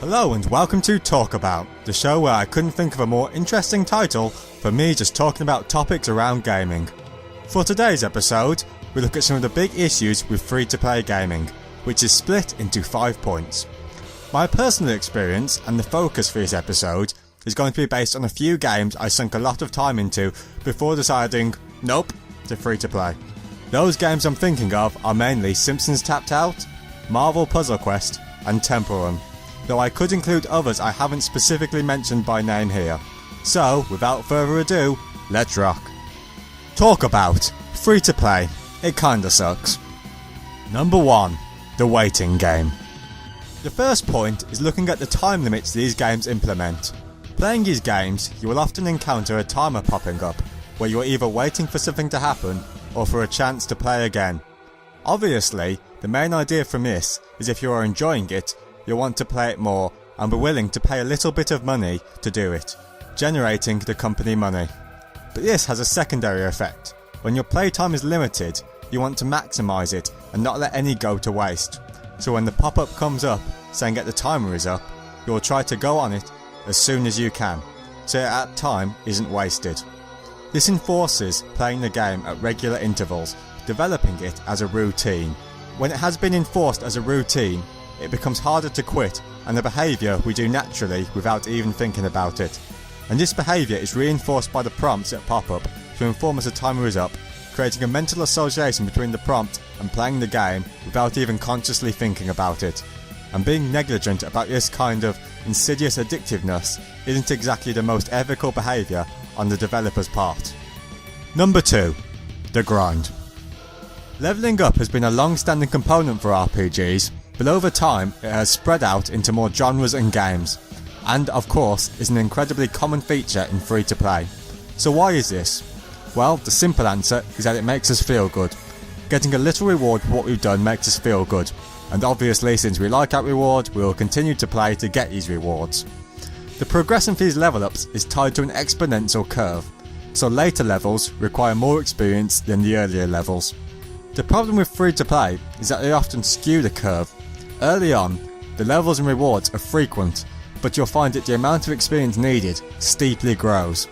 Hello and welcome to Talk About, the show where I couldn't think of a more interesting title for me just talking about topics around gaming. For today's episode, we look at some of the big issues with free-to-play gaming, which is split into 5 points. My personal experience and the focus for this episode is going to be based on a few games I sunk a lot of time into before deciding, nope, to free-to-play. Those games I'm thinking of are mainly Simpsons Tapped Out, Marvel Puzzle Quest, and Temple Run, though I could include others I haven't specifically mentioned by name here. So, without further ado, let's rock. Talk About free to play. It kinda sucks. Number 1. The waiting game. The first point is looking at the time limits these games implement. Playing these games, you will often encounter a timer popping up, where you are either waiting for something to happen, or for a chance to play again. Obviously, the main idea from this is if you are enjoying it, you'll want to play it more and be willing to pay a little bit of money to do it, generating the company money. But this has a secondary effect. When your playtime is limited, you want to maximise it and not let any go to waste. So when the pop-up comes up saying that the timer is up, you will try to go on it as soon as you can, so that time isn't wasted. This enforces playing the game at regular intervals, developing it as a routine. When it has been enforced as a routine, it becomes harder to quit and a behaviour we do naturally without even thinking about it. And this behaviour is reinforced by the prompts that pop up to inform us the timer is up, creating a mental association between the prompt and playing the game without even consciously thinking about it. And being negligent about this kind of insidious addictiveness isn't exactly the most ethical behaviour on the developer's part. Number 2. The grind. Levelling up has been a long-standing component for RPGs, but over time it has spread out into more genres and games, and of course is an incredibly common feature in free-to-play. So why is this? Well, the simple answer is that it makes us feel good. Getting a little reward for what we've done makes us feel good, and obviously since we like that reward, we will continue to play to get these rewards. The progression for these level ups is tied to an exponential curve, so later levels require more experience than the earlier levels. The problem with free-to-play is that they often skew the curve. Early on, the levels and rewards are frequent, but you'll find that the amount of experience needed steeply grows.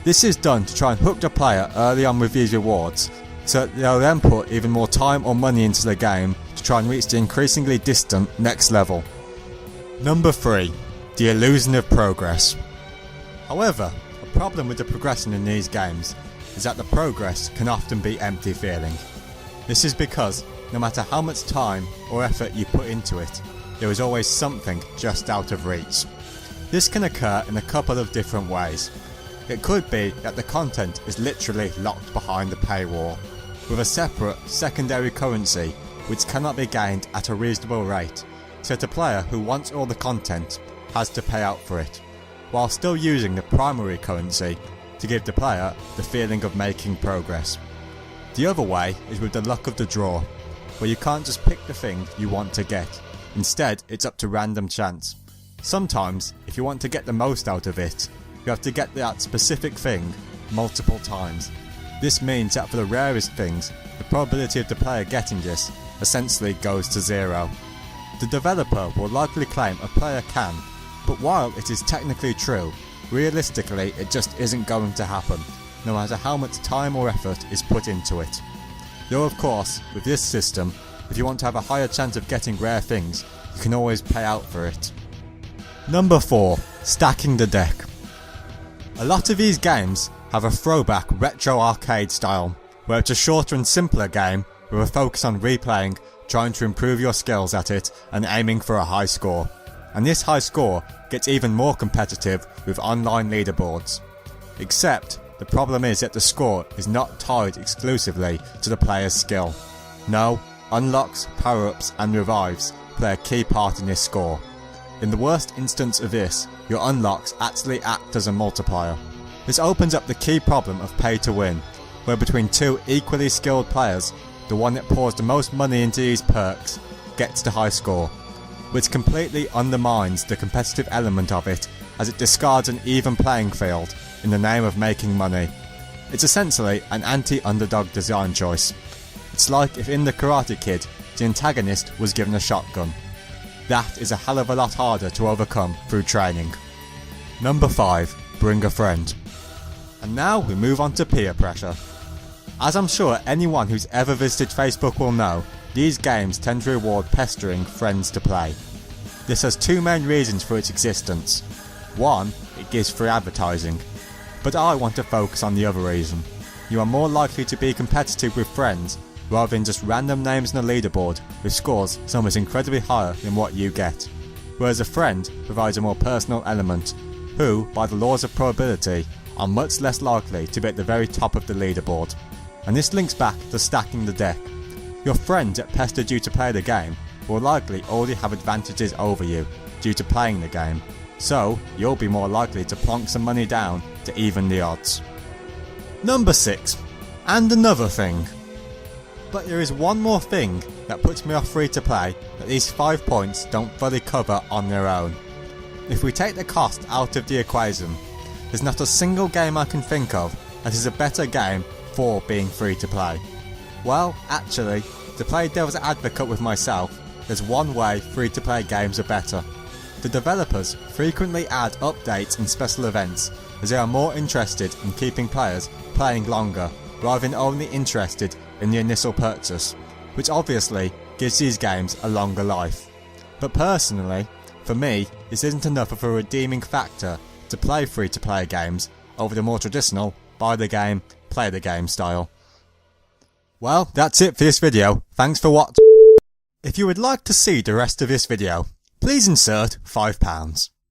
This is done to try and hook the player early on with these rewards, so that they'll then put even more time or money into the game to try and reach the increasingly distant next level. Number 3. The illusion of progress. However, a problem with the progression in these games is that the progress can often be empty feeling. This is because no matter how much time or effort you put into it, there is always something just out of reach. This can occur in a couple of different ways. It could be that the content is literally locked behind a paywall, with a separate secondary currency which cannot be gained at a reasonable rate, so the player who wants all the content has to pay out for it, while still using the primary currency to give the player the feeling of making progress. The other way is with the luck of the draw, where you can't just pick the thing you want to get. Instead, it's up to random chance. Sometimes, if you want to get the most out of it, you have to get that specific thing multiple times. This means that for the rarest things, the probability of the player getting this essentially goes to zero. The developer will likely claim a player can, but while it is technically true, realistically it just isn't going to happen, no matter how much time or effort is put into it. Though of course, with this system, if you want to have a higher chance of getting rare things, you can always pay out for it. Number 4. Stacking the deck. A lot of these games have a throwback retro arcade style, where it's a shorter and simpler game with a focus on replaying, trying to improve your skills at it and aiming for a high score. And this high score gets even more competitive with online leaderboards. Except, the problem is that the score is not tied exclusively to the player's skill. No, unlocks, power-ups and revives play a key part in this score. In the worst instance of this, your unlocks actually act as a multiplier. This opens up the key problem of pay to win, where between two equally skilled players, the one that pours the most money into these perks gets the high score, which completely undermines the competitive element of it as it discards an even playing field in the name of making money. It's essentially an anti-underdog design choice. It's like if in The Karate Kid, the antagonist was given a shotgun. that is a hell of a lot harder to overcome through training. Number 5. Bring a friend. And now we move on to peer pressure. As I'm sure anyone who's ever visited Facebook will know, these games tend to reward pestering friends to play. This has two main reasons for its existence. One, it gives free advertising. But I want to focus on the other reason. You are more likely to be competitive with friends rather than just random names on a leaderboard with scores somewhat incredibly higher than what you get. Whereas a friend provides a more personal element, who, by the laws of probability, are much less likely to be at the very top of the leaderboard. And this links back to stacking the deck. Your friend that pestered you to play the game will likely already have advantages over you due to playing the game, so you'll be more likely to plonk some money down to even the odds. Number 6. And another thing. But there is one more thing that puts me off free to play that these 5 points don't fully cover on their own. If we take the cost out of the equation, there's not a single game I can think of that is a better game for being free to play. Well, actually, to play devil's advocate with myself, there's one way free to play games are better. The developers frequently add updates and special events as they are more interested in keeping players playing longer rather than only interested in the initial purchase, which obviously gives these games a longer life. But personally, for me, this isn't enough of a redeeming factor to play free to play games over the more traditional buy the game, play the game style. Well, that's it for this video. Thanks for watching. If you would like to see the rest of this video, please insert £5.